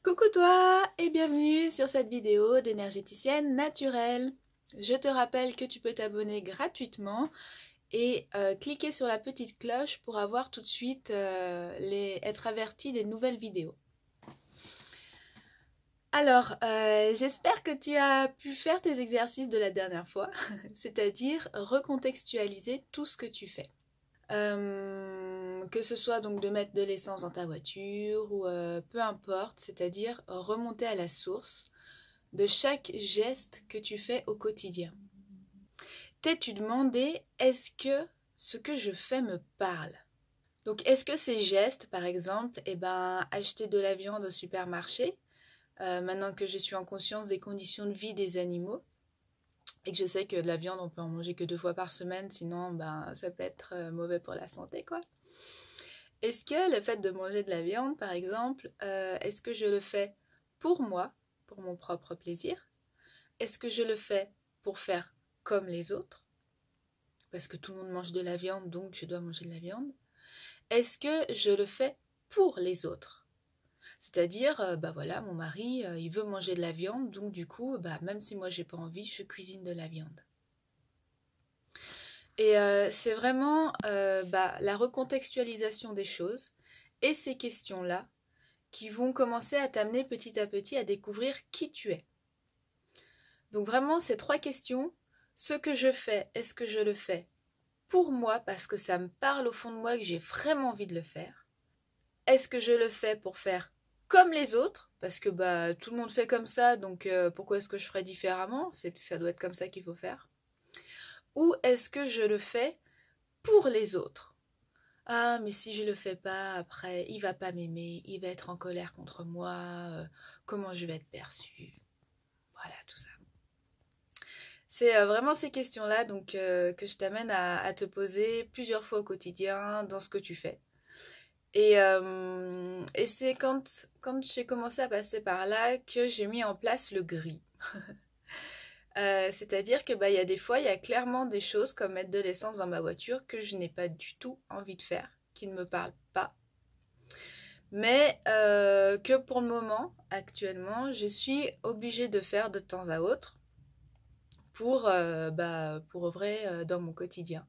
Coucou toi et bienvenue sur cette vidéo d'énergéticienne naturelle. Je te rappelle que tu peux t'abonner gratuitement et cliquer sur la petite cloche pour avoir tout de suite être averti des nouvelles vidéos. Alors, j'espère que tu as pu faire tes exercices de la dernière fois, c'est-à-dire recontextualiser tout ce que tu fais. Que ce soit donc de mettre de l'essence dans ta voiture ou peu importe, c'est-à-dire remonter à la source de chaque geste que tu fais au quotidien. T'es-tu demandé, est-ce que ce que je fais me parle? Donc est-ce que ces gestes, par exemple, acheter de la viande au supermarché, maintenant que je suis en conscience des conditions de vie des animaux, et que je sais que de la viande, on peut en manger que 2 fois par semaine, sinon ça peut être mauvais pour la santé, quoi. Est-ce que le fait de manger de la viande, par exemple, est-ce que je le fais pour moi, pour mon propre plaisir? Est-ce que je le fais pour faire comme les autres? Parce que tout le monde mange de la viande, donc je dois manger de la viande. Est-ce que je le fais pour les autres? C'est-à-dire, voilà, mon mari, il veut manger de la viande, donc du coup, même si moi j'ai pas envie, je cuisine de la viande. Et c'est vraiment la recontextualisation des choses et ces questions-là qui vont commencer à t'amener petit à petit à découvrir qui tu es. Donc vraiment, ces 3 questions, ce que je fais, est-ce que je le fais pour moi parce que ça me parle au fond de moi que j'ai vraiment envie de le faire? Est-ce que je le fais pour faire comme les autres? Parce que tout le monde fait comme ça, donc pourquoi est-ce que je ferais différemment? Ça doit être comme ça qu'il faut faire. Ou est-ce que je le fais pour les autres? Ah, mais si je le fais pas, après, il va pas m'aimer, il va être en colère contre moi, comment je vais être perçue? Voilà, tout ça. C'est vraiment ces questions-là donc que je t'amène à te poser plusieurs fois au quotidien dans ce que tu fais. Et c'est quand j'ai commencé à passer par là que j'ai mis en place le gris. C'est-à-dire que y a des fois, il y a clairement des choses comme mettre de l'essence dans ma voiture que je n'ai pas du tout envie de faire, qui ne me parlent pas. Mais que pour le moment, actuellement, je suis obligée de faire de temps à autre pour œuvrer dans mon quotidien.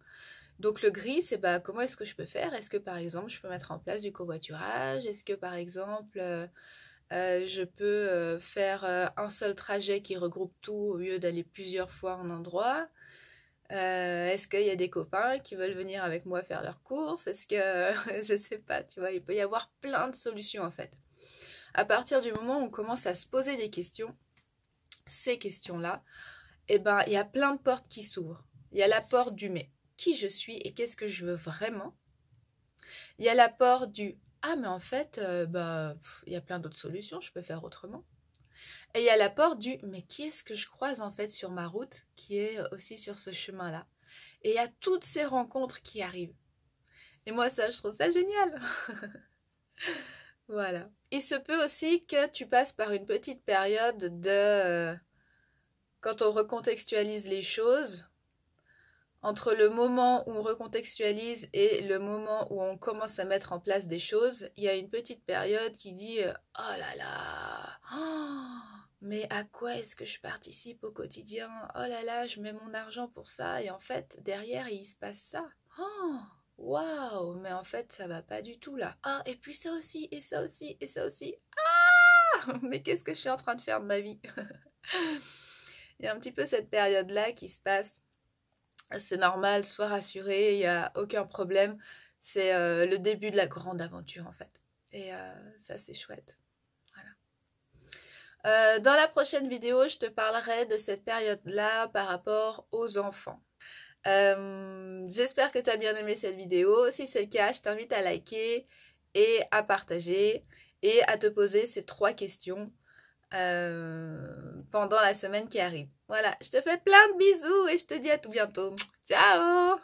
Donc le gris, c'est comment est-ce que je peux faire? Est-ce que par exemple, je peux mettre en place du covoiturage? Est-ce que par exemple, je peux faire un seul trajet qui regroupe tout au lieu d'aller plusieurs fois en endroit? Est-ce qu'il y a des copains qui veulent venir avec moi faire leurs courses? Est-ce que je sais pas, tu vois, il peut y avoir plein de solutions en fait. À partir du moment où on commence à se poser des questions, ces questions-là, il y a plein de portes qui s'ouvrent. Il y a la porte du mais qui je suis et qu'est-ce que je veux vraiment. Il y a la porte du ah mais en fait il y a plein d'autres solutions, je peux faire autrement. Et il y a la porte du mais qui est-ce que je croise en fait sur ma route qui est aussi sur ce chemin-là. Et il y a toutes ces rencontres qui arrivent. Et moi ça je trouve ça génial. Voilà. Il se peut aussi que tu passes par une petite période de quand on recontextualise les choses, entre le moment où on recontextualise et le moment où on commence à mettre en place des choses, il y a une petite période qui dit « Oh là là, mais à quoi est-ce que je participe au quotidien? Oh là là, je mets mon argent pour ça et en fait, derrière, il se passe ça. Oh, waouh, mais en fait, ça va pas du tout là. Ah, et puis ça aussi, et ça aussi, et ça aussi. Ah, mais qu'est-ce que je suis en train de faire de ma vie ?» Il y a un petit peu cette période-là qui se passe. C'est normal, sois rassuré, il n'y a aucun problème. C'est le début de la grande aventure en fait. Et ça c'est chouette. Voilà. Dans la prochaine vidéo, je te parlerai de cette période-là par rapport aux enfants. J'espère que tu as bien aimé cette vidéo. Si c'est le cas, je t'invite à liker et à partager et à te poser ces 3 questions pendant la semaine qui arrive. Voilà, je te fais plein de bisous et je te dis à tout bientôt. Ciao!